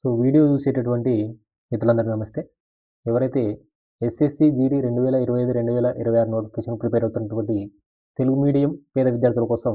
Video చూసేటటువంటి మిత్రులందరికీ నమస్తే. ఎవరైతే ఎస్ఎస్‌సి, జీడీ 2025, 2026 నోటిఫికేషన్ ప్రిపేర్ అవుతున్నటువంటి తెలుగు మీడియం పేద విద్యార్థుల కోసం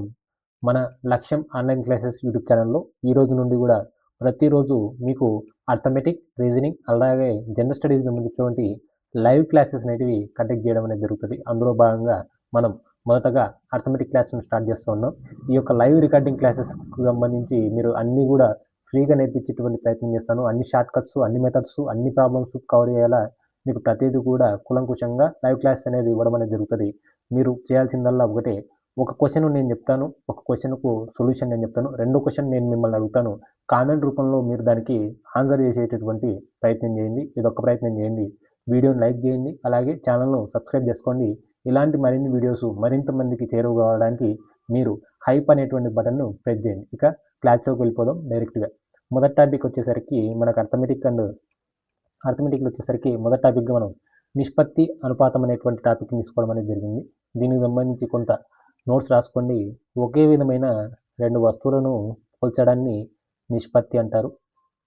మన లక్ష్యం ఆన్‌లైన్ క్లాసెస్ యూట్యూబ్ ఛానల్‌లో ఈ రోజు నుండి కూడా ప్రతిరోజు మీకు అర్థమెటిక్, రీజనింగ్ అలాగే జనరల్ స్టడీస్‌కి సంబంధించినటువంటి లైవ్ క్లాసెస్ అనేటివి కండక్ట్ చేయడం అనేది జరుగుతది. అందులో భాగంగా మనం మొదటగా అర్థమెటిక్ క్లాస్‌ని స్టార్ట్ చేస్తూ ఉన్నాం. ఈ యొక్క లైవ్ రికార్డింగ్ క్లాసెస్‌కి సంబంధించి మీరు అన్నీ కూడా ఫ్రీగా నేర్పించేటువంటి ప్రయత్నం చేస్తాను. అన్ని షార్ట్ కట్స్, అన్ని మెథడ్స్, అన్ని ప్రాబ్లమ్స్ కవర్ అయ్యేలా మీకు ప్రతీది కూడా కూలంకుషంగా లైవ్ క్లాస్ అనేది ఇవ్వడం అనేది జరుగుతది. మీరు చేయాల్సిందల్లా ఒకటే, ఒక క్వెషన్ నేను చెప్తాను. ఒక క్వెషన్‌కు సొల్యూషన్ నేను చెప్తాను. రెండో క్వెషన్ నేను మిమ్మల్ని అడుగుతాను. కామెంట్ రూపంలో మీరు దానికి ఆన్సర్ చేసేటటువంటి ప్రయత్నం చేయండి. ఇదొక్క ప్రయత్నం చేయండి. వీడియోని లైక్ చేయండి. అలాగే ఛానల్‌ను సబ్స్క్రైబ్ చేసుకోండి. ఇలాంటి మరిన్ని వీడియోస్ మరింత మందికి చేరువ కావడానికి మీరు హైప్ అనేటువంటి బటన్‌ను ప్రెస్ చేయండి. ఇక క్లాస్‌లోకి వెళ్ళిపోదాం డైరెక్ట్‌గా. మొదటి టాపిక్ వచ్చేసరికి మనకు అర్థమెటిక్‌లో వచ్చేసరికి మొదటి టాపిక్‌గా మనం నిష్పత్తి, అనుపాతం అనేటువంటి టాపిక్‌ని తీసుకోవడం అనేది జరిగింది. దీనికి సంబంధించి కొంత నోట్స్ రాసుకోండి. ఒకే విధమైన 2 వస్తువులను పోల్చడాన్ని నిష్పత్తి అంటారు.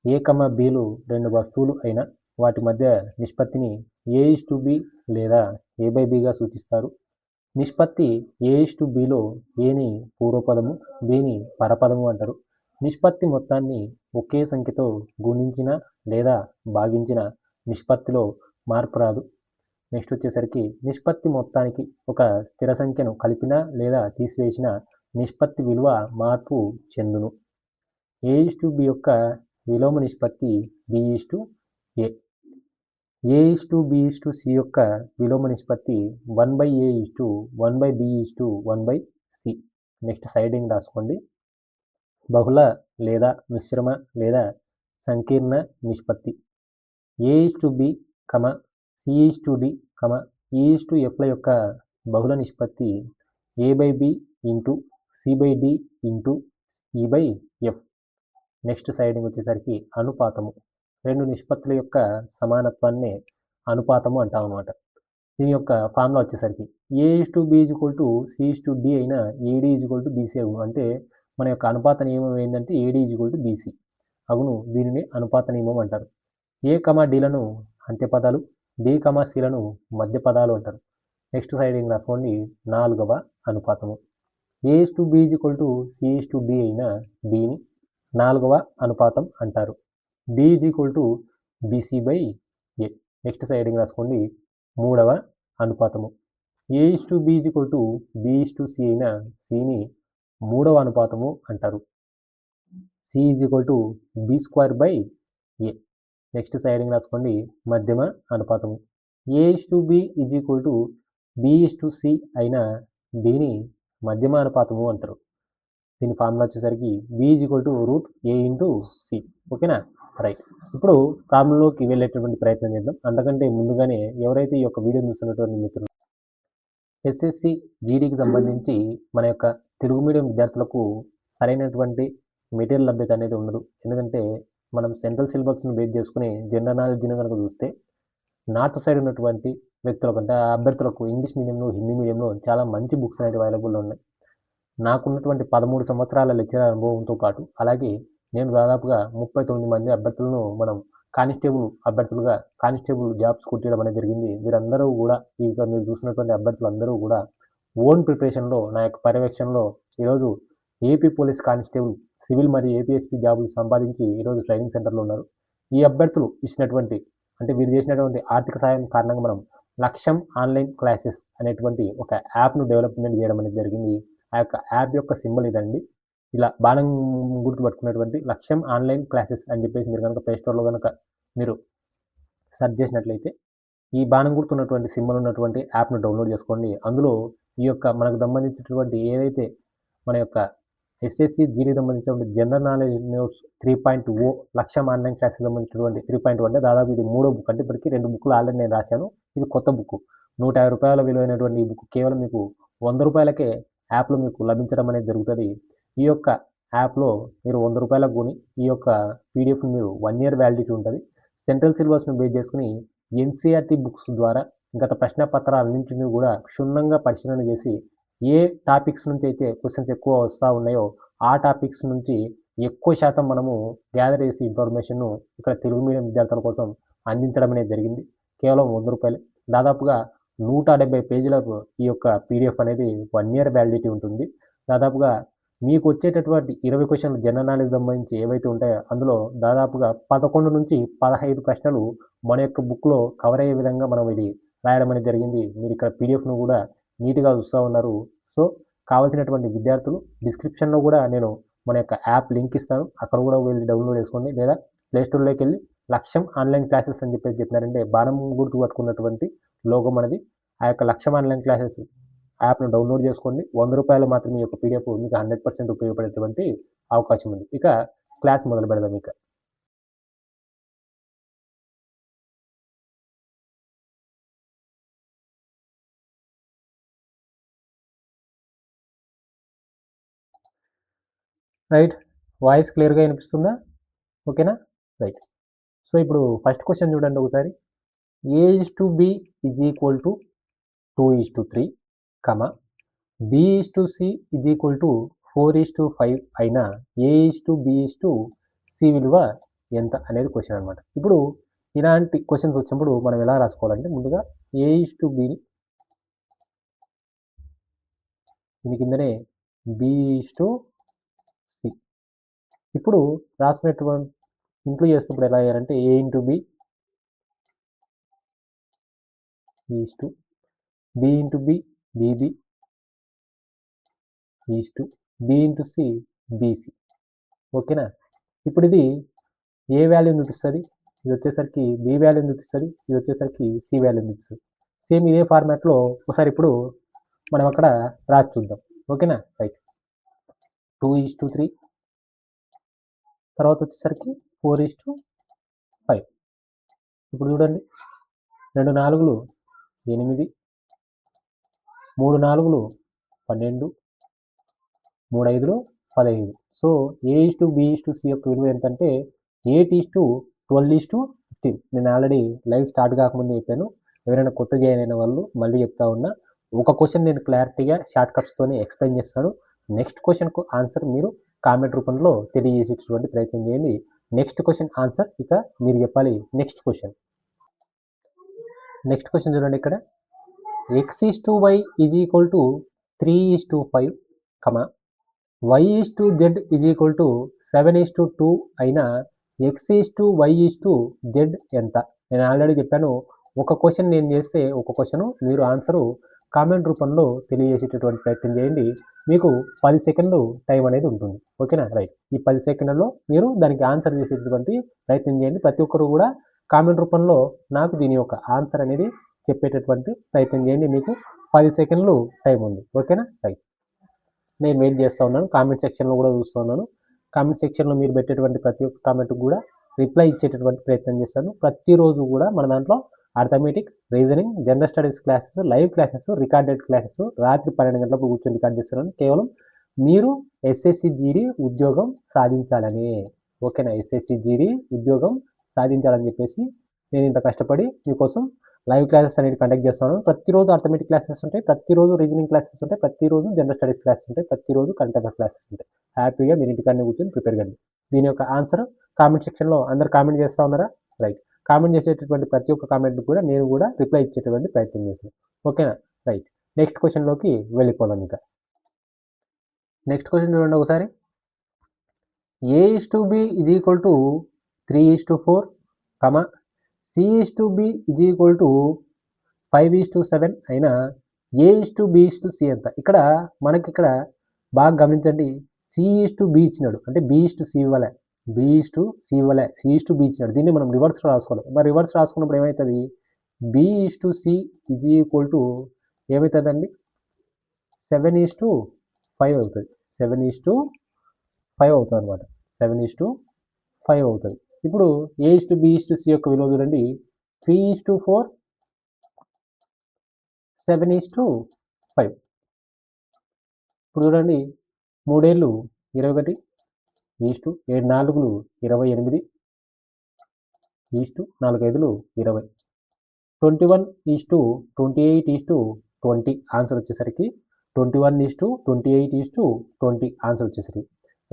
ఏ, బిలు 2 వస్తువులు అయినా వాటి మధ్య నిష్పత్తిని A:B లేదా A/Bగా సూచిస్తారు. నిష్పత్తి A:Bలో ఏని పూర్వపదము, బిని పరపదము అంటారు. నిష్పత్తి మొత్తాన్ని ఒకే సంఖ్యతో గుణించిన లేదా భాగించిన నిష్పత్తిలో మార్పు రాదు. నెక్స్ట్ వచ్చేసరికి నిష్పత్తి మొత్తానికి ఒక స్థిర సంఖ్యను కలిపిన లేదా తీసివేసిన నిష్పత్తి విలువ మార్పు చెందును. A:B యొక్క విలోమ నిష్పత్తి B:A. A:B:C యొక్క విలోమ నిష్పత్తి 1/A:1/B:1/C. నెక్స్ట్ సైడింగ్ రాసుకోండి. బహుళ లేదా మిశ్రమ లేదా సంకీర్ణ నిష్పత్తి A:B, C:D, E:F ల యొక్క బహుళ నిష్పత్తి A/B into C/D into E/F. Next siding వచ్చేసరికి అనుపాతము. 2 నిష్పత్తుల యొక్క సమానత్వాన్నే అనుపాతము అంటాం అన్నమాట. దీని యొక్క ఫార్ములా వచ్చేసరికి A:B C:D అయినా AD BC అగును. అంటే మన యొక్క అనుపాత నియమం ఏంటంటే AD BC అగును. దీనిని అనుపాత నియమం అంటారు. A,Dలను అంత్యపదాలు, B,Cలను మధ్య పదాలు అంటారు. నెక్స్ట్ సైడింగ్ రాసుకోండి. 4వ అనుపాతము. A:B C:D అయినా Bని 4వ అనుపాతం అంటారు. D BC/A. నెక్స్ట్ సైడింగ్ రాసుకోండి. 3వ అనుపాతము. A:B B:C అయినా Cని 3వ అనుపాతము అంటారు. C B²/A. నెక్స్ట్ సైడింగ్ రాసుకోండి. మధ్యమ అనుపాతము. A:B B:C అయినా Bని మధ్యమ అనుపాతము అంటారు. దీని ఫార్ములా వచ్చేసరికి B √A/C. ఓకేనా? రైట్. ఇప్పుడు ప్రాబ్లంలోకి వెళ్ళేటటువంటి ప్రయత్నం చేద్దాం. అంతకంటే ముందుగానే ఎవరైతే ఈ యొక్క వీడియో చూస్తున్నటువంటి మిత్రులు ఎస్ఎస్‌సి, జీడీకి సంబంధించి మన యొక్క తెలుగు మీడియం విద్యార్థులకు సరైనటువంటి మెటీరియల్ లభ్యత అనేది ఉండదు. ఎందుకంటే మనం సెంట్రల్ సిలబస్‌ను బేస్ చేసుకుని జనరల్ నాలెడ్జ్‌ని కనుక చూస్తే నార్త్ సైడ్ ఉన్నటువంటి వ్యక్తులకు అంటే అభ్యర్థులకు ఇంగ్లీష్ మీడియంలో, హిందీ మీడియంలో చాలా మంచి బుక్స్ అనేవి అవైలబుల్లో ఉన్నాయి. నాకున్నటువంటి 13 సంవత్సరాల లెక్చరర్ అనుభవంతో పాటు అలాగే నేను దాదాపుగా 39 మంది అభ్యర్థులను మనం కానిస్టేబుల్ జాబ్స్ కొట్టడం అనేది జరిగింది. వీరందరూ కూడా మీరు చూసినటువంటి అభ్యర్థులందరూ కూడా ఓన్ ప్రిపరేషన్లో నా యొక్క పర్యవేక్షణలో ఈరోజు ఏపీ పోలీస్ కానిస్టేబుల్, సివిల్ మరియు ఏపీఎస్పీ జాబులు సంపాదించి ఈరోజు ట్రైనింగ్ సెంటర్లో ఉన్నారు. ఈ అభ్యర్థులు ఇచ్చినటువంటి అంటే వీరు చేసినటువంటి ఆర్థిక సాయం కారణంగా మనం లక్ష్యం ఆన్లైన్ క్లాసెస్ అనేటువంటి ఒక యాప్ను డెవలప్మెంట్ చేయడం అనేది జరిగింది. ఆ యొక్క యాప్ యొక్క సింబల్ ఇదండి. ఇలా బాణం గుర్తు పట్టుకున్నటువంటి లక్ష్యం ఆన్లైన్ క్లాసెస్ అని చెప్పేసి మీరు కనుక ప్లేస్టోర్లో కనుక మీరు సెర్చ్ చేసినట్లయితే ఈ బాణం గుర్తున్నటువంటి సింబల్ ఉన్నటువంటి యాప్ను డౌన్లోడ్ చేసుకోండి. అందులో ఈ యొక్క మనకు సంబంధించినటువంటి ఏదైతే మన యొక్క ఎస్ఎస్సి, జీడీకి సంబంధించినటువంటి జనరల్ నాలెడ్జ్ నోట్స్ 3.0 లక్ష్యం ఆన్లైన్ క్లాస్కి సంబంధించినటువంటి 3.0 అంటే దాదాపు ఇది 3వ బుక్. అంటే ఇప్పటికీ 2 బుక్లు ఆల్రెడీ నేను రాశాను. ఇది కొత్త బుక్. ₹150 విలువైనటువంటి ఈ బుక్ కేవలం మీకు ₹100కే యాప్లో మీకు లభించడం అనేది జరుగుతుంది. ఈ యొక్క యాప్లో మీరు ₹100 కొని ఈ యొక్క పీడిఎఫ్ని మీరు 1 year వ్యాలిడిటీ ఉంటుంది. సెంట్రల్ సిలబస్ను బేస్ చేసుకుని ఎన్సీఆర్టీ బుక్స్ ద్వారా గత ప్రశ్న పత్రాలన్నింటినీ కూడా క్షుణ్ణంగా పరిశీలన చేసి ఏ టాపిక్స్ నుంచి అయితే క్వశ్చన్స్ ఎక్కువ వస్తూ ఉన్నాయో ఆ టాపిక్స్ నుంచి ఎక్కువ శాతం మనము గ్యాదర్ చేసి ఇన్ఫర్మేషన్ను ఇక్కడ తెలుగు మీడియం విద్యార్థుల కోసం అందించడం అనేది జరిగింది. కేవలం రూ. 100. దాదాపుగా 170 పేజీలకు ఈ యొక్క పీడిఎఫ్ అనేది 1 ఇయర్ వ్యాలిడిటీ ఉంటుంది. దాదాపుగా మీకు వచ్చేటటువంటి 20 క్వశ్చన్లు జనరల్ నాలెడ్జ్ సంబంధించి ఏవైతే ఉంటాయో అందులో దాదాపుగా 11 నుంచి 15 ప్రశ్నలు మన యొక్క బుక్‌లో కవర్ అయ్యే విధంగా మనం ఇది రాయడం అనేది జరిగింది. మీరు ఇక్కడ పీడిఎఫ్‌ను కూడా నీట్‌గా చూస్తా ఉన్నారు. సో, కావాల్సినటువంటి విద్యార్థులు డిస్క్రిప్షన్‌లో కూడా నేను మన యొక్క యాప్ లింక్ ఇస్తాను. అక్కడ కూడా వెళ్ళి డౌన్లోడ్ చేసుకోండి. లేదా ప్లే స్టోర్‌లోకి వెళ్ళి లక్ష్యం ఆన్‌లైన్ క్లాసెస్ అని చెప్పినారంటే బాణం గుర్తు పట్టుకున్నటువంటి లోగో మనది. ఆ యొక్క లక్ష్యం ఆన్‌లైన్ క్లాసెస్ యాప్‌ను డౌన్లోడ్ చేసుకోండి. రూ. 100 మాత్రమే ఈ యొక్క పీడిఎఫ్ మీకు 100% ఉపయోగపడేటువంటి అవకాశం ఉంది. ఇక క్లాస్ మొదలు పెడదాం ఇక. రైట్. వాయిస్ క్లియర్‌గా వినిపిస్తుందా? ఓకేనా? రైట్. సో, ఇప్పుడు ఫస్ట్ క్వెషన్ చూడండి ఒకసారి. A:B is equal to 2:3, B:C is equal to 4:5 అయిన A:B:C విలువ ఎంత అనేది క్వెషన్ అనమాట. ఇప్పుడు ఇలాంటి క్వెషన్స్ వచ్చినప్పుడు మనం ఎలా రాసుకోవాలంటే ముందుగా A:Bని దీని కిందనే B:C. ఇప్పుడు రాసుకునేటువంటి ఇంటూ చేస్తున్నప్పుడు ఎలా చేయాలంటే A:B B:B BB B:C BC. ఓకేనా? ఇప్పుడు ఇది ఏ వాల్యూని చూపిస్తుంది, ఇది వచ్చేసరికి బి వాల్యూని చూపిస్తుంది, ఇది వచ్చేసరికి సి వాల్యూని చూపిస్తుంది. సేమ్ ఇదే ఫార్మాట్లో ఒకసారి ఇప్పుడు మనం అక్కడ రాసి చూద్దాం. ఓకేనా? రైట్. 2:3 తర్వాత వచ్చేసరికి 4:5. ఇప్పుడు చూడండి, 2 4లు 8, 3 4లు 12, 3 5లు 15. సో A:B:C యొక్క విలువ ఏంటంటే 8:12:15. నేను ఆల్రెడీ లైవ్ స్టార్ట్ కాకముందు చెప్పాను. ఎవరైనా కొత్త జాయిన్ అయిన వాళ్ళు మళ్ళీ చెప్తా ఉన్నా. ఒక క్వశ్చన్ నేను క్లారిటీగా షార్ట్ కట్స్తోనే ఎక్స్ప్లెయిన్ చేస్తాను. నెక్స్ట్ క్వశ్చన్కు ఆన్సర్ మీరు కామెంట్ రూపంలో తెలియజేసేటువంటి ప్రయత్నం చేయండి. నెక్స్ట్ క్వశ్చన్ ఆన్సర్ ఇక మీరు చెప్పాలి. నెక్స్ట్ క్వశ్చన్ చూడండి ఇక్కడ. X:Y is equal to 3:5, Y:Z is equal to 7:2 అయిన X:Y:Z ఎంత? నేను ఆల్రెడీ చెప్పాను. ఒక క్వశ్చన్ నేను చేస్తే ఒక క్వశ్చను మీరు ఆన్సరు కామెంట్ రూపంలో తెలియజేసేటటువంటి ప్రయత్నం చేయండి. మీకు 10 సెకండ్లు టైం అనేది ఉంటుంది. ఓకేనా? రైట్. ఈ 10 సెకండ్లలో మీరు దానికి ఆన్సర్ చేసేటటువంటి ప్రయత్నం చేయండి. ప్రతి ఒక్కరు కూడా కామెంట్ రూపంలో నాకు దీని యొక్క ఆన్సర్ అనేది చెప్పేటటువంటి ప్రయత్నం చేయండి. మీకు 10 సెకండ్లు టైం ఉంది. ఓకేనా? రైట్. నేను వెయిట్ చేస్తూ ఉన్నాను. కామెంట్ సెక్షన్లో కూడా చూస్తూ ఉన్నాను. కామెంట్ సెక్షన్లో మీరు పెట్టేటువంటి ప్రతి ఒక్క కామెంట్కి కూడా రిప్లై ఇచ్చేటటువంటి ప్రయత్నం చేస్తాను. ప్రతిరోజు కూడా మన దాంట్లో arithmetic, reasoning, general studies classes, live classes, recorded classes రాత్రి 12 గంటలకు కూర్చొని రికార్డ్ చేస్తున్నాను. కేవలం మీరు SSC GD ఉద్యోగం సాధించాలని. ఓకేనా? SSC GD ఉద్యోగం సాధించాలని చెప్పేసి నేను ఇంత కష్టపడి మీకోసం లైవ్ క్లాసెస్ అనేది కండక్ట్ చేస్తాను. ప్రతిరోజు అర్థమెటిక్ క్లాసెస్ ఉంటాయి, ప్రతిరోజు రీజనింగ్ క్లాసెస్ ఉంటాయి, ప్రతిరోజు జనరల్ స్టడీస్ క్లాసెస్ ఉంటాయి, ప్రతిరోజు కరెంట్ అఫైర్స్ క్లాసెస్ ఉంటాయి. హ్యాపీగా మీరు ఇంటికాడనే కూర్చొని ప్రిపేర్ కండి. దీని యొక్క ఆన్సర్ కామెంట్ సెక్షన్లో అందరు కామెంట్ చేస్తూ ఉన్నారా? రైట్. కామెంట్ చేసేటటువంటి ప్రతి ఒక్క కామెంట్ కూడా నేను కూడా రిప్లై ఇచ్చేటువంటి ప్రయత్నం చేస్తాను. ఓకేనా? రైట్. నెక్స్ట్ క్వశ్చన్లోకి వెళ్ళిపోదాం. ఇంకా నెక్స్ట్ క్వశ్చన్ చూడండి ఒకసారి. A:B is equal to 3:4, C:B is equal to 5:7 అయిన A:B:C ఎంత? ఇక్కడ మనకి ఇక్కడ బాగా గమనించండి. C:B ఇచ్చినాడు అంటే B:C ఇవ్వలే, B:C ఇవ్వలే, C:B ఇచ్చినాడు. దీన్ని మనం రివర్స్ రాసుకోవాలి. మరి రివర్స్ రాసుకున్నప్పుడు ఏమవుతుంది? B:C ఈజ్ ఈక్వల్ టు ఏమవుతుందండి? 7:5 అవుతుంది. 7:5 అవుతుంది అనమాట. 7:5 అవుతుంది. ఇప్పుడు A:B:C యొక్క విలువ చూడండి. 3:4 7:5. ఇప్పుడు చూడండి, 3 ఏళ్ళు 21, 7 4లు 28, 4 5లు 20, 21:28:20 ఆన్సర్ వచ్చేసరికి 21:28:20 ఆన్సర్ వచ్చేసరికి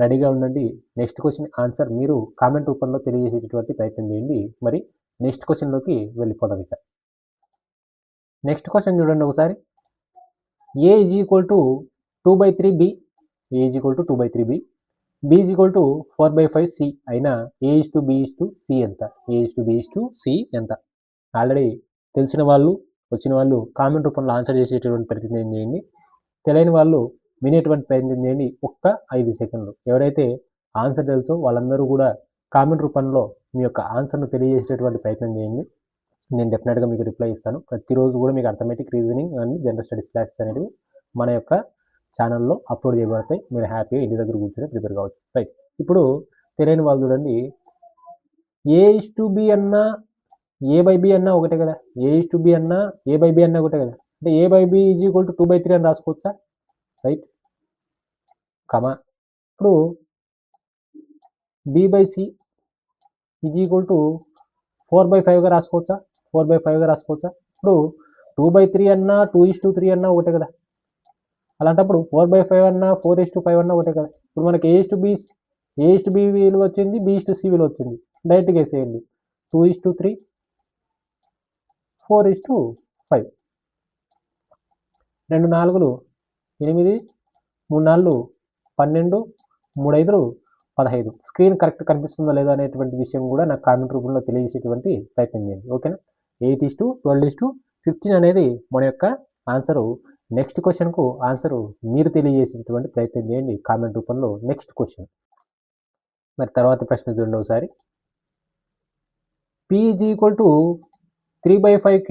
రెడీగా ఉండండి. నెక్స్ట్ క్వశ్చన్ ఆన్సర్ మీరు కామెంట్ రూపంలో తెలియజేసేటటువంటి ప్రయత్నం చేయండి. మరి నెక్స్ట్ క్వశ్చన్లోకి వెళ్ళిపోదాం ఇక. నెక్స్ట్ క్వశ్చన్ చూడండి ఒకసారి. A is equal to 2/3b, a is equal to 2/3b, b is equal to 4/5c అయినా a is to b is to c ఎంత? a is to b is to c ఎంత? Already తెలిసిన వాళ్ళు వచ్చిన వాళ్ళు comment రూపంలో answer చేసేటటువంటి ప్రయత్నం చేయండి. తెలియని వాళ్ళు వినేటువంటి ప్రయత్నం చేయండి. ఒక్క 5 సెకండ్లు. ఎవరైతే ఆన్సర్ తెలుసో వాళ్ళందరూ కూడా కామెంట్ రూపంలో మీ యొక్క ఆన్సర్ను తెలియజేసేటటువంటి ప్రయత్నం చేయండి. నేను డెఫినెట్గా మీకు రిప్లై ఇస్తాను. ప్రతిరోజు కూడా మీకు arithmetic, reasoning and general studies classes అనేవి మన యొక్క ఛానల్లో అప్లోడ్ చేయబడతాయి. మీరు హ్యాపీగా ఇంటి దగ్గర కూర్చొని ప్రిపేర్ కావచ్చు. రైట్. ఇప్పుడు తెలియని వాళ్ళు చూడండి, ఏ ఈజ్ టు బి అన్నా a/b అన్నా ఒకటే కదా. ఏ ఈజ్ టు బి అన్నా a/b అన్నా ఒకటే కదా. అంటే a/b ఈజ్ ఈక్వల్ టు 2/3 అని రాసుకోవచ్చా? రైట్. కమా ఇప్పుడు b/c ఈజ్ ఈక్వల్ టు 4/5గా రాసుకోవచ్చా? 4/5గా రాసుకోవచ్చా? ఇప్పుడు 2/3 అన్నా 2:3 అన్నా ఒకటే కదా. అలాంటప్పుడు 4/5 అన్నా 4:5 అన్నా ఒకటే కదా. ఇప్పుడు మనకి ఏ ఈజ్ టు బి విలువ వచ్చింది, b ఈజ్ టు c విలువ వచ్చింది. డైరెక్ట్గా వేసేయండి. 2:3, 4:5. 2 4లు 8, 3 4లు 12, 3 5లు 15. స్క్రీన్ కరెక్ట్ కనిపిస్తుందో లేదో అనేటువంటి విషయం కూడా నాకు కామెంట్ రూపంలో తెలియజేసేటువంటి ప్రయత్నం చేయండి. ఓకేనా? 8:12:15 అనేది మన యొక్క ఆన్సరు. నెక్స్ట్ క్వశ్చన్కు ఆన్సరు మీరు తెలియజేసేటువంటి ప్రయత్నం చేయండి కామెంట్ రూపంలో. Next question. మరి తర్వాత ప్రశ్న చూడండి ఒకసారి. p is equal to 3/5q,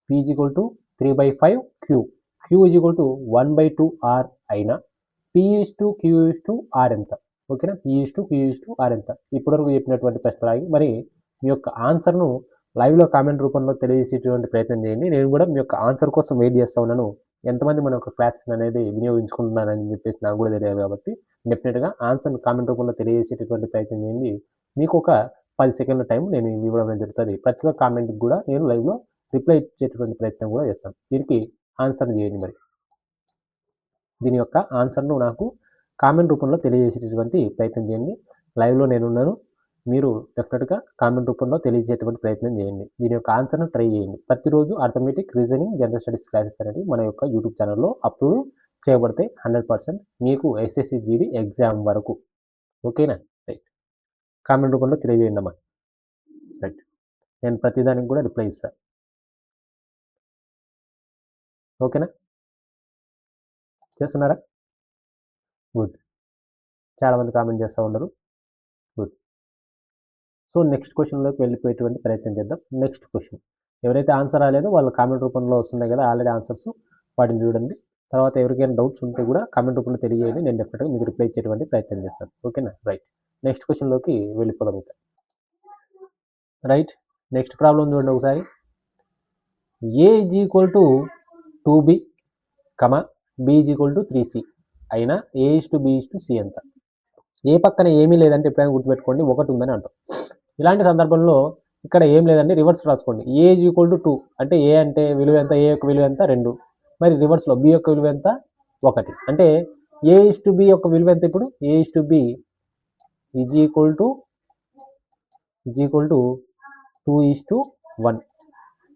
p is equal to 3/5q, q is equal to 1/2r అయినా p is to q is to r ఎంత? ఓకేనా? p is to q is to r ఎంత? ఇప్పటివరకు చెప్పినటువంటి ప్రశ్నలాగి మరి మీ యొక్క ఆన్సర్ను లైవ్లో కామెంట్ రూపంలో తెలియజేసేటువంటి ప్రయత్నం చేయండి. నేను కూడా మీ యొక్క ఆన్సర్ కోసం వెయిట్ చేస్తూ ఉన్నాను. ఎంతమంది మన యొక్క క్లాస్ అనేది వినియోగించుకుంటున్నారని చెప్పేసి నాకు కూడా తెలియదు కాబట్టి డెఫినెట్గా ఆన్సర్ను కామెంట్ రూపంలో తెలియజేసేటటువంటి ప్రయత్నం చేయండి. మీకు ఒక 10 సెకండ్ల టైం నేను ఇవ్వడం జరుగుతుంది. ప్రతి ఒక్క కామెంట్కి కూడా నేను లైవ్లో రిప్లై ఇచ్చేటటువంటి ప్రయత్నం కూడా చేస్తాను. దీనికి ఆన్సర్ చేయండి. మరి దీని యొక్క ఆన్సర్ను నాకు కామెంట్ రూపంలో తెలియజేసేటటువంటి ప్రయత్నం చేయండి. లైవ్లో నేనున్నాను. మీరు డెఫినెట్గా కామెంట్ రూపంలో తెలియజేసేటువంటి ప్రయత్నం చేయండి. దీని యొక్క ఆన్సర్ను ట్రై చేయండి. ప్రతిరోజు arithmetic, reasoning, general studies classes అనేవి మన యొక్క యూట్యూబ్ ఛానల్లో అప్లోడ్ చేయబడతాయి. 100% మీకు SSC GD ఎగ్జామ్ వరకు. ఓకేనా? రైట్. కామెంట్ రూపంలో తెలియజేయండి అమ్మా. రైట్. నేను ప్రతిదానికి కూడా రిప్లై ఇస్తాను. ఓకేనా? చేస్తున్నారా? గుడ్. చాలామంది కామెంట్ చేస్తూ ఉన్నారు. గుడ్. సో నెక్స్ట్ క్వశ్చన్లోకి వెళ్ళిపోయేటువంటి ప్రయత్నం చేద్దాం. Next question. ఎవరైతే ఆన్సర్ రాలేదో వాళ్ళ కామెంట్ రూపంలో వస్తున్నాయి కదా ఆల్రెడీ ఆన్సర్స్, వాటిని చూడండి. తర్వాత ఎవరికైనా డౌట్స్ ఉంటే కూడా కామెంట్ రూపంలో తెలియజేయండి. నేను డెఫినెట్గా మీకు రిప్లై ఇచ్చేటువంటి ప్రయత్నం చేస్తాను. ఓకేనా? రైట్. నెక్స్ట్ క్వశ్చన్లోకి వెళ్ళిపోదాం ఇక. రైట్. నెక్స్ట్ ప్రాబ్లం చూడండి ఒకసారి. a is equal to 2b, b is equal to 3c అయినా a is to b is to c ఎంత? ఏ పక్కన ఏమీ లేదంటే ఎప్పుడైనా గుర్తుపెట్టుకోండి, ఒకటి ఉందని అంటాం. ఇలాంటి సందర్భంలో ఇక్కడ ఏం లేదండి, రివర్స్ రాసుకోండి. ఏ ఈజ్ ఈక్వల్ టు 2 అంటే ఏ అంటే విలువ ఎంత? ఏ యొక్క విలువ ఎంత? 2. మరి రివర్స్లో బి యొక్క విలువ ఎంత? 1. అంటే ఏ ఈజ్ టు బి యొక్క విలువ ఎంత? ఇప్పుడు a is to b is equal to 2:1.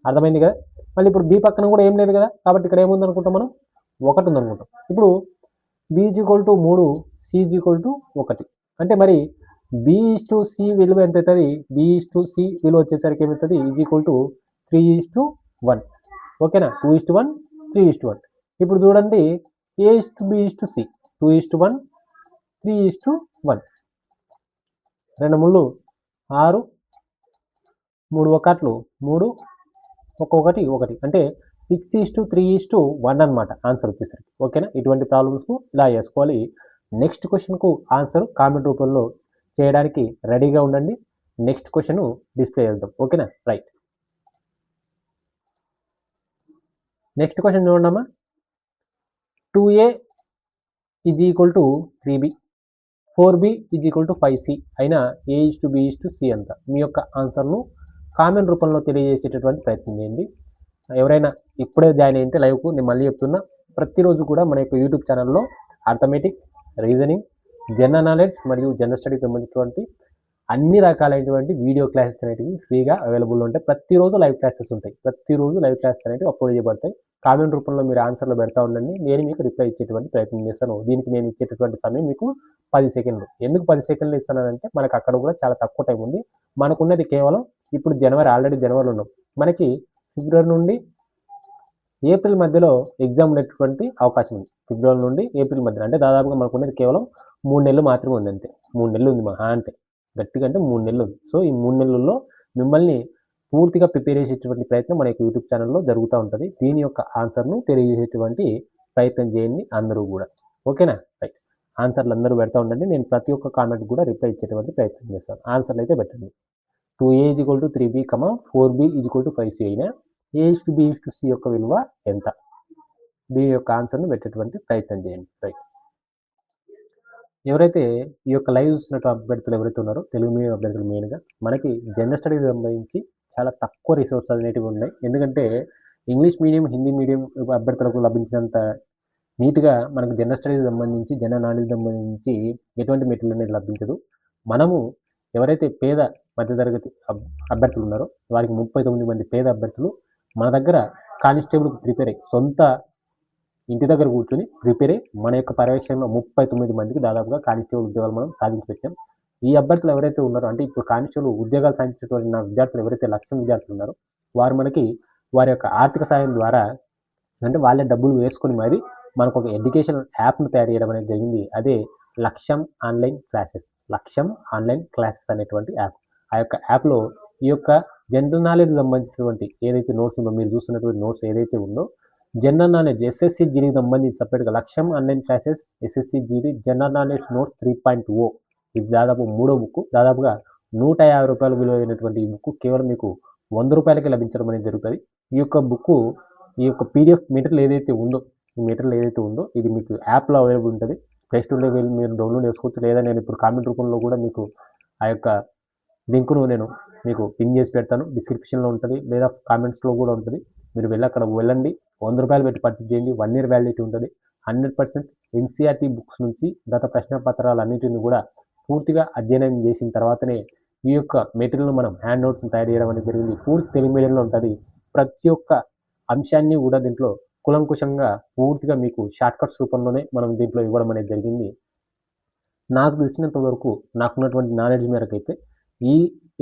అర్థమైంది కదా? మళ్ళీ ఇప్పుడు బి పక్కన కూడా ఏం లేదు కదా, కాబట్టి ఇక్కడ ఏముంది అనుకుంటాం మనం? 1 ఉందనుకుంటాం. ఇప్పుడు B is equal to 3, C is equal to 1. అంటే మరి బి ఈజ్ టు సి విలువ ఎంత అవుతుంది? బి ఈజ్ టు సి విలువ వచ్చేసరికి ఏమవుతుంది? Is equal to 3:1. ఓకేనా? 2:1, 3:1. ఇప్పుడు చూడండి, a is to b is to c 2:1, 3:1. 2 3 6, 3 1 3, 1 1. అంటే 6:3:1 అనమాట ఆన్సర్ వచ్చేసరికి. ఓకేనా? ఇటువంటి ప్రాబ్లమ్స్కు ఇలా చేసుకోవాలి. నెక్స్ట్ క్వశ్చన్కు ఆన్సర్ కామెంట్ రూపంలో చేయడానికి రెడీగా ఉండండి. నెక్స్ట్ క్వశ్చన్ డిస్ప్లే చేద్దాం. ఓకేనా? రైట్. నెక్స్ట్ క్వశ్చన్ చూడమ్మా. 2a is equal to 3b, 4b is equal to 5c అయినా a is to b is to c ఎంత? మీ యొక్క ఆన్సర్ను కామెంట్ రూపంలో తెలియజేసేటటువంటి ప్రయత్నం చేయండి. ఎవరైనా ఇప్పుడే జాయిన్ అయ్యింటే లైవ్కు నేను మళ్ళీ చెప్తున్నా, ప్రతిరోజు కూడా మన యొక్క యూట్యూబ్ ఛానల్లో అర్థమెటిక్, రీజనింగ్, జనరల్ నాలెడ్జ్ మరియు జనరల్ స్టడీకి సంబంధించినటువంటి అన్ని రకాలైనటువంటి వీడియో క్లాసెస్ అనేటివి ఫ్రీగా అవైలబుల్ ఉంటాయి. ప్రతిరోజు లైవ్ క్లాసెస్ ఉంటాయి. ప్రతిరోజు లైవ్ క్లాసెస్ అనేవి అప్లోడ్ చేయబడతాయి. కామెంట్ రూపంలో మీరు ఆన్సర్లు పెడతా ఉండండి. నేను మీకు రిప్లై ఇచ్చేటువంటి ప్రయత్నం చేస్తాను. దీనికి నేను ఇచ్చేటటువంటి సమయం మీకు 10 సెకండ్లు. ఎందుకు 10 సెకండ్లు ఇస్తానంటే మనకు అక్కడ కూడా చాలా తక్కువ టైం ఉంది. మనకున్నది కేవలం ఇప్పుడు ఆల్రెడీ జనవరిలో ఉన్నాం. మనకి ఫిబ్రవరి నుండి ఏప్రిల్ మధ్యలో ఎగ్జామ్ ఉండేటువంటి అవకాశం ఉంది. ఫిబ్రవరి నుండి ఏప్రిల్ మధ్యలో అంటే దాదాపుగా మనకున్నది కేవలం 3 నెలలు మాత్రమే ఉంది అంతే. 3 నెలలు ఉంది మహా అంటే. గట్టిగా అంటే 3 నెలలు ఉంది. సో ఈ 3 నెలల్లో మిమ్మల్ని పూర్తిగా ప్రిపేర్ చేసేటువంటి ప్రయత్నం మన యొక్క యూట్యూబ్ ఛానల్లో జరుగుతూ ఉంటుంది. దీని యొక్క ఆన్సర్ను తెలియజేసేటువంటి ప్రయత్నం చేయండి అందరూ కూడా. ఓకేనా? రైట్. ఆన్సర్లు అందరూ పెడతా ఉండండి. నేను ప్రతి ఒక్క కామెంట్ కూడా రిప్లై ఇచ్చేటువంటి ప్రయత్నం చేస్తాను. ఆన్సర్లు అయితే పెట్టండి. 2a = 3b, 4b = 5c అయినా a:b:c యొక్క విలువ ఎంత? దీని యొక్క ఆన్సర్ను పెట్టేటువంటి ప్రయత్నం చేయండి. రైట్. ఎవరైతే ఈ యొక్క లైవ్ చూస్తున్నట్టు అభ్యర్థులు ఎవరైతే ఉన్నారో తెలుగు మీడియం అభ్యర్థులు మెయిన్గా మనకి జనరల్ స్టడీస్ సంబంధించి చాలా తక్కువ రిసోర్సెస్ అనేటివి ఉన్నాయి. ఎందుకంటే ఇంగ్లీష్ మీడియం, హిందీ మీడియం అభ్యర్థులకు లభించినంత నీట్గా మనకు జనరల్ స్టడీస్ సంబంధించి, జనరల్ నాలెడ్జ్ సంబంధించి ఎటువంటి మెటీరియల్ అనేది లభించదు. మనము ఎవరైతే పేద మధ్యతరగతి అభ్యర్థులు ఉన్నారో వారికి 39 మంది పేద అభ్యర్థులు మన దగ్గర కానిస్టేబుల్కి ప్రిపేర్ అయ్యి సొంత ఇంటి దగ్గర కూర్చొని ప్రిపేర్ అయ్యి మన యొక్క పర్యవేక్షణలో 39 మందికి దాదాపుగా కానిస్టేబుల్ ఉద్యోగాలు మనం సాధించి పెట్టాం. ఈ అభ్యర్థులు ఎవరైతే ఉన్నారో అంటే ఇప్పుడు కానిస్టేబుల్ ఉద్యోగాలు సాధించేటువంటి నా విద్యార్థులు ఎవరైతే లక్ష్యం విద్యార్థులు ఉన్నారో వారు మనకి వారి యొక్క ఆర్థిక సాయం ద్వారా అంటే వాళ్ళే డబ్బులు వేసుకొని మరి మనకు ఒక ఎడ్యుకేషన్ యాప్ను తయారు చేయడం అనేది జరిగింది. అదే లక్ష్యం ఆన్లైన్ క్లాసెస్. లక్ష్యం ఆన్లైన్ క్లాసెస్ అనేటువంటి యాప్. ఆ యొక్క యాప్లో ఈ యొక్క జనరల్ నాలెడ్జ్ సంబంధించినటువంటి ఏదైతే నోట్స్ ఉందో మీరు చూస్తున్నటువంటి నోట్స్ ఏదైతే ఉందో జనరల్ నాలెడ్జ్ ఎస్ఎస్సి జీడీకి సంబంధించి సపరేట్గా లక్ష్యం online classes SSC GD general knowledge note 3.0 ఇది దాదాపు 3వ బుక్. దాదాపుగా 150 రూపాయలు విలువైనటువంటి ఈ బుక్ కేవలం మీకు 100 రూపాయలకే లభించడం అనేది జరుగుతుంది. ఈ యొక్క బుక్ ఈ యొక్క పీడిఎఫ్ మెటీరియల్ ఏదైతే ఉందో ఈ మెటీరియల్ ఏదైతే ఉందో ఇది మీకు యాప్లో అవైలబుల్ ఉంటుంది. ప్లే స్టోర్లో వెళ్ళి మీరు డౌన్లోడ్ చేసుకోవచ్చు. లేదా నేను ఇప్పుడు కామెంట్ రూపంలో కూడా మీకు ఆ యొక్క లింకును నేను మీకు పిన్ చేసి పెడతాను. డిస్క్రిప్షన్లో ఉంటుంది లేదా కామెంట్స్లో కూడా ఉంటుంది. మీరు వెళ్ళి అక్కడ వెళ్ళండి. 100 రూపాయలు పెట్టి పర్చేజ్ చేయండి. 1 ఇయర్ వ్యాలిడిటీ ఉంటుంది. 100% ఎన్సీఆర్టీ బుక్స్ నుంచి గత ప్రశ్న పత్రాలన్నింటినీ కూడా పూర్తిగా అధ్యయనం చేసిన తర్వాతనే ఈ యొక్క మెటీరియల్ను మనం హ్యాండ్ నోట్స్ని తయారు చేయడం అనేది జరిగింది. పూర్తి తెలుగు మీడియంలో ఉంటుంది. ప్రతి ఒక్క అంశాన్ని కూడా దీంట్లో కులంకుశంగా పూర్తిగా మీకు షార్ట్కట్స్ రూపంలోనే మనం దీంట్లో ఇవ్వడం అనేది జరిగింది. నాకు తెలిసినంత వరకు నాకున్నటువంటి నాలెడ్జ్ మేరకు అయితే ఈ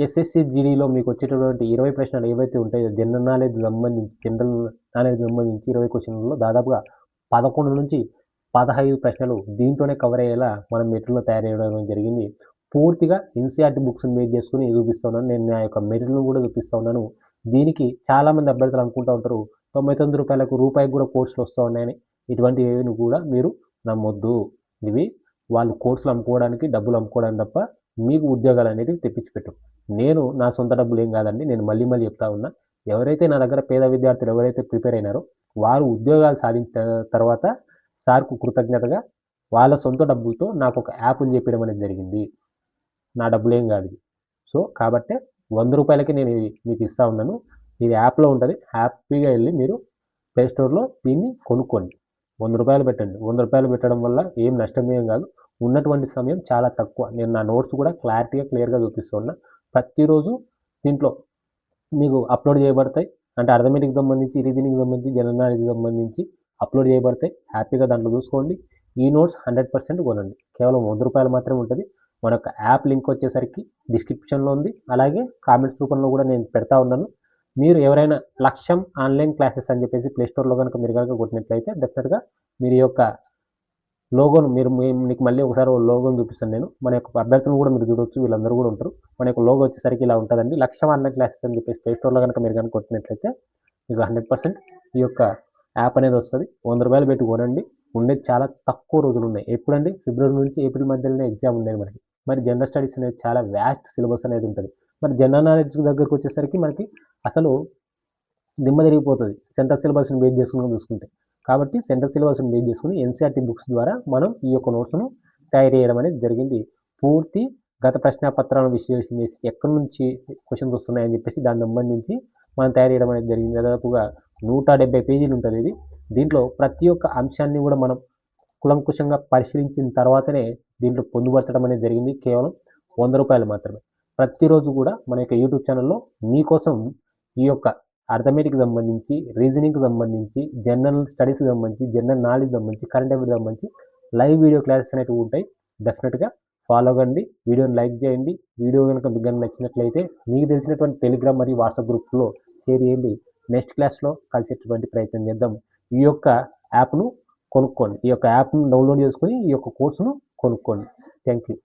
ఎస్ఎస్సి జీడీలో మీకు వచ్చేటటువంటి 20 ప్రశ్నలు ఏవైతే ఉంటాయో జనరల్ నాలెడ్జ్ సంబంధించి 20 క్వశ్చన్లలో దాదాపుగా 11 నుంచి 15 ప్రశ్నలు దీంట్లోనే కవర్ అయ్యేలా మనం మెటీరియల్ తయారు చేయడం జరిగింది. పూర్తిగా ఎన్సీఆర్టీ బుక్స్ని మేక్ చేసుకుని చూపిస్తున్నాను. నేను నా యొక్క మెటీరియల్ను కూడా చూపిస్తూ ఉన్నాను. దీనికి చాలామంది అభ్యర్థులు అనుకుంటూ ఉంటారు 99 రూపాయలకు రూపాయికి కూడా కోర్సులు వస్తూ ఉన్నాయని. ఇటువంటి ఏవి కూడా మీరు నమ్మొద్దు. ఇవి వాళ్ళు కోర్సులు అమ్ముకోవడానికి, డబ్బులు అమ్ముకోవడానికి తప్ప మీకు ఉద్యోగాలు అనేది తెప్పించి నేను నా సొంత డబ్బులు ఏం కాదండి. నేను మళ్ళీ చెప్తా ఉన్నా. ఎవరైతే నా దగ్గర పేద విద్యార్థులు ఎవరైతే ప్రిపేర్ అయినారో వారు ఉద్యోగాలు సాధించిన తర్వాత సార్కు కృతజ్ఞతగా వాళ్ళ సొంత డబ్బులతో నాకు ఒక యాప్ని చెప్పడం అనేది జరిగింది. నా డబ్బులు ఏం కాదు. సో కాబట్టి 100 రూపాయలకి నేను మీకు ఇస్తూ ఉన్నాను. ఇది యాప్లో ఉంటుంది. హ్యాపీగా వెళ్ళి మీరు ప్లే స్టోర్లో దీన్ని కొనుక్కోండి. 100 రూపాయలు పెట్టండి. 100 రూపాయలు పెట్టడం వల్ల ఏం నష్టమేం కాదు. ఉన్నటువంటి సమయం చాలా తక్కువ. నేను నా నోట్స్ కూడా క్లియర్గా చూపిస్తున్నా. ప్రతిరోజు దీంట్లో మీకు అప్లోడ్ చేయబడతాయి. అంటే అర్థమెటిక్కి సంబంధించి, రీజనింగ్కి సంబంధించి, జనరల్ నాలెడ్జ్కి సంబంధించి అప్లోడ్ చేయబడతాయి. హ్యాపీగా దాంట్లో చూసుకోండి. ఈ నోట్స్ 100% కొనండి. కేవలం 100 రూపాయలు మాత్రమే ఉంటుంది. మన యొక్క యాప్ లింక్ వచ్చేసరికి డిస్క్రిప్షన్లో ఉంది. అలాగే కామెంట్స్ రూపంలో కూడా నేను పెడతా ఉన్నాను. మీరు ఎవరైనా లక్ష్యం ఆన్లైన్ క్లాసెస్ అని చెప్పేసి ప్లే స్టోర్లో మీరు కనుక కొట్టినట్లయితే డెఫినెట్గా మీరు యొక్క లోగోను మీకు మళ్ళీ ఒకసారి లోగోను చూపిస్తాను నేను. మన యొక్క అభ్యర్థులను కూడా మీరు చూడవచ్చు. వీళ్ళందరూ కూడా ఉంటారు. మన యొక్క లోగో వచ్చేసరికి ఇలా ఉంటుందండి. లక్ష్యం ఆన్లైన్ క్లాసెస్ అని చెప్పేసి ప్లే స్టోర్లో మీరు కనుక కొట్టినట్లయితే మీకు 100% ఈ యొక్క యాప్ అనేది వస్తుంది. 100 రూపాయలు పెట్టి కొనండి. ఉండేది చాలా తక్కువ రోజులు ఉన్నాయి. ఎప్పుడండి? ఫిబ్రవరి నుంచి ఏప్రిల్ మధ్యలోనే ఎగ్జామ్ ఉండేది మనకి. మరి జనరల్ స్టడీస్ అనేది చాలా వ్యాస్ట్ సిలబస్ అనేది ఉంటుంది. మరి జనరల్ నాలెడ్జ్ దగ్గరకు వచ్చేసరికి మనకి అసలు దిమ్మ తిరిగిపోతుంది. సెంట్రల్ సిలబస్ని బేస్ చేసుకుని చూసుకుంటే. కాబట్టి సెంట్రల్ సిలబస్ని బేస్ చేసుకుని ఎన్సీఆర్టీ బుక్స్ ద్వారా మనం ఈ యొక్క నోట్స్ను తయారు చేయడం అనేది జరిగింది. పూర్తి గత ప్రశ్నపత్రాలను విశ్లేషణ చేసి ఎక్కడి నుంచి క్వశ్చన్స్ వస్తున్నాయని చెప్పేసి దానికి సంబంధించి మనం తయారు చేయడం అనేది జరిగింది. దాదాపుగా 170 పేజీలు ఉంటుంది ఇది. దీంట్లో ప్రతి ఒక్క అంశాన్ని కూడా మనం కులంకుశంగా పరిశీలించిన తర్వాతనే దీంట్లో పొందుపరచడం అనేది జరిగింది. కేవలం ₹100 మాత్రమే. ప్రతిరోజు కూడా మన యొక్క యూట్యూబ్ ఛానల్లో మీకోసం ఈ యొక్క అర్థమెటిక్‌కి సంబంధించి, రీజనింగ్‌కి సంబంధించి, జనరల్ స్టడీస్‌కి సంబంధించి, జనరల్ నాలెడ్జ్ సంబంధించి, కరెంట్ అఫైర్స్‌కి సంబంధించి లైవ్ వీడియో క్లాసెస్ అనేటివి ఉంటాయి. డెఫినెట్‌గా ఫాలో అవ్వండి. వీడియోని లైక్ చేయండి. వీడియో కనుక మీకు నచ్చినట్లయితే మీకు తెలిసినటువంటి టెలిగ్రామ్ మరియు వాట్సాప్ గ్రూప్స్‌లో షేర్ చేయండి. నెక్స్ట్ క్లాస్‌లో కలిసేటటువంటి ప్రయత్నం చేద్దాం. ఈ యొక్క యాప్‌ను కొనుక్కోండి. ఈ యొక్క యాప్‌ను డౌన్లోడ్ చేసుకొని ఈ యొక్క కోర్సును కొనుక్కోండి. Thank you.